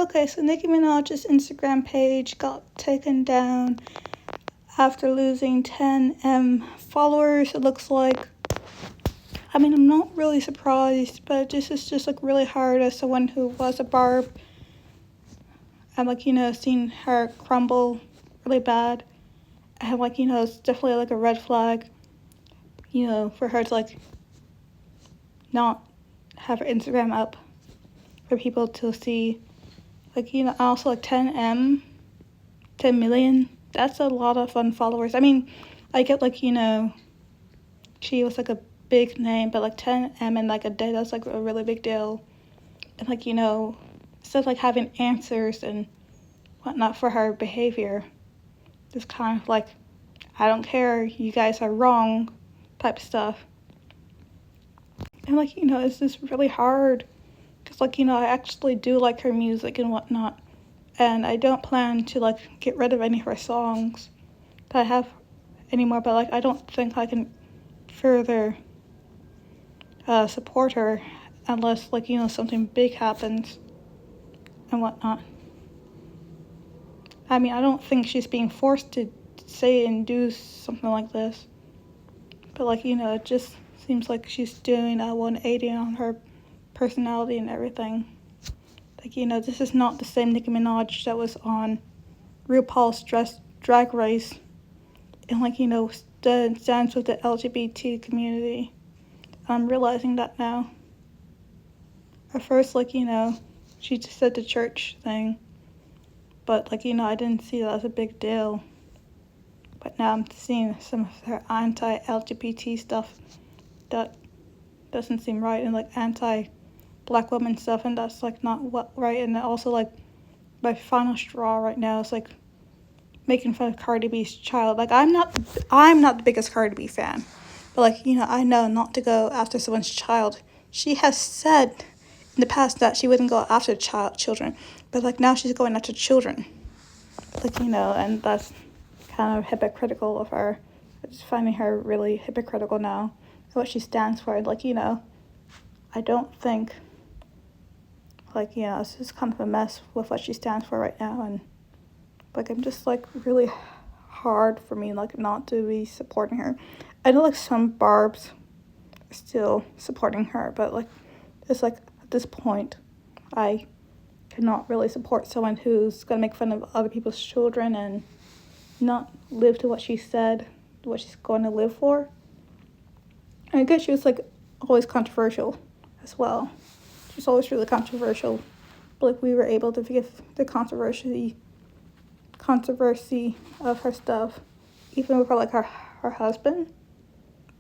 Okay, so Nicki Minaj's Instagram page got taken down after losing 10M followers, it looks like. I mean, I'm not really surprised, but this is just like really hard as someone who was a barb and seeing her crumble really bad. And it's definitely like a red flag, for her to not have her Instagram up for people to see. Also 10M, 10 million, that's a lot of followers. I mean, I get she was a big name, but 10M in a day, that's a really big deal. And instead of having answers and whatnot for her behavior, just kind of I don't care, you guys are wrong type stuff. And it's just really hard because I actually do like her music and whatnot, and I don't plan to get rid of any of her songs that I have anymore, but I don't think I can further support her unless something big happens and whatnot. I mean, I don't think she's being forced to say and do something like this, but it just seems like she's doing a 180 on her personality and everything. This is not the same Nicki Minaj that was on RuPaul's Drag Race and stands with the LGBT community. I'm realizing that now. At first, she just said the church thing, but I didn't see that as a big deal. But now I'm seeing some of her anti-LGBT stuff that doesn't seem right, and anti-black women stuff, and that's not what right. And also my final straw right now is making fun of Cardi B's child. I'm not the biggest Cardi B fan, but I know not to go after someone's child. She has said in the past that she wouldn't go after children, but now she's going after children. And that's kind of hypocritical of her. I'm just finding her really hypocritical now, what she stands for. I don't think it's just kind of a mess with what she stands for right now, and I'm just really hard for me not to be supporting her. I know some barbs are still supporting her, but it's at this point I cannot really support someone who's gonna make fun of other people's children and not live to what she said, what she's going to live for. And I guess she was always controversial as well. She's always really controversial, but we were able to forgive the controversy of her stuff, even with her husband,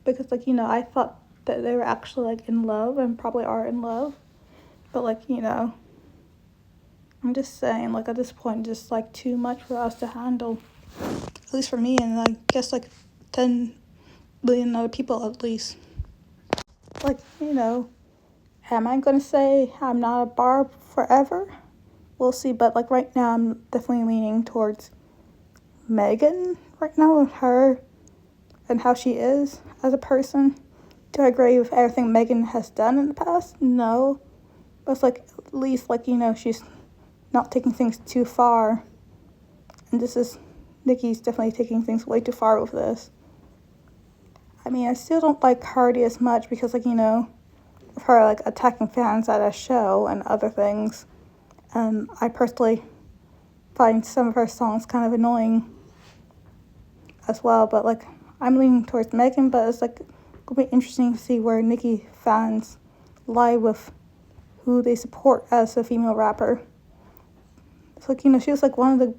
because I thought that they were actually in love and probably are in love, but I'm just saying at this point just too much for us to handle, at least for me, and I guess 10 million other people at least. Am I gonna say I'm not a barb forever? We'll see, but right now I'm definitely leaning towards Megan right now, with her and how she is as a person. Do I agree with everything Megan has done in the past? No. But it's at least she's not taking things too far. And this is Nicki's definitely taking things way too far with this. I mean, I still don't like Cardi as much because of her attacking fans at a show and other things. I personally find some of her songs kind of annoying as well, but I'm leaning towards Megan, but it's gonna be interesting to see where Nicki fans lie with who they support as a female rapper. It's she was one of the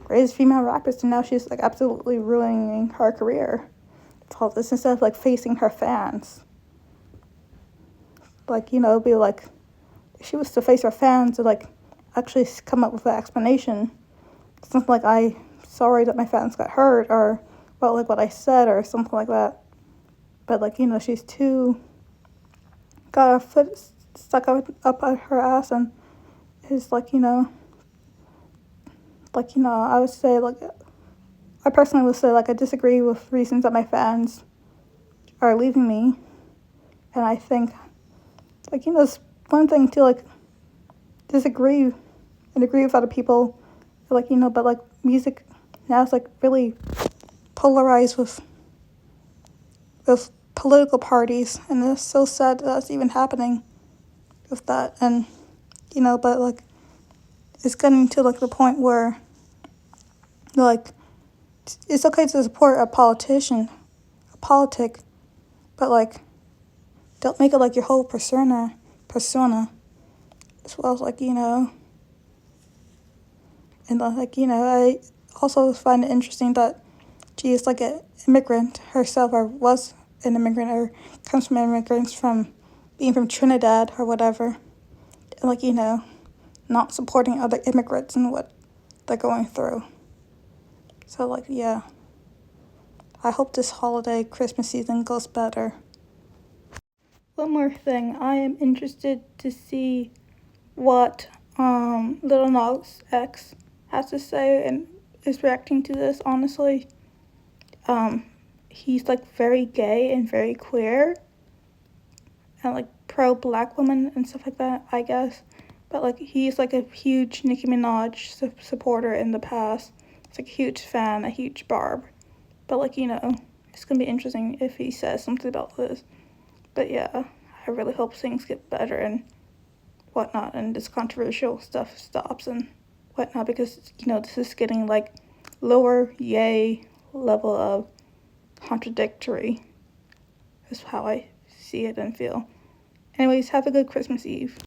greatest female rappers, and now she's absolutely ruining her career. It's all this instead of facing her fans. It'd be if she was to face her fans and actually come up with an explanation. Something I'm sorry that my fans got hurt, or about what I said, or something like that. But she's too got her foot stuck up her ass, and is I would say I personally would say I disagree with reasons that my fans are leaving me, and I think it's one thing to disagree and agree with other people. Like, but like music now is like really polarized with political parties, and it's so sad that that's even happening with that. And but like it's getting to like the point where like it's okay to support a politician, a politic, but like don't make it like your whole persona, as well as like and like I also find it interesting that she is like an immigrant herself, or was an immigrant, or comes from immigrants from being from Trinidad or whatever, and like not supporting other immigrants and what they're going through. So like yeah, I hope this holiday Christmas season goes better. One more thing, I am interested to see what Little Nas X has to say and is reacting to this. Honestly, he's like very gay and very queer, and like pro black women and stuff like that, I guess. But like he's like a huge Nicki Minaj supporter in the past. He's like a huge fan, a huge barb. But like it's gonna be interesting if he says something about this. But yeah, I really hope things get better and whatnot, and this controversial stuff stops and whatnot, because this is getting like lower yay level of contradictory is how I see it and feel. Anyways, have a good Christmas Eve.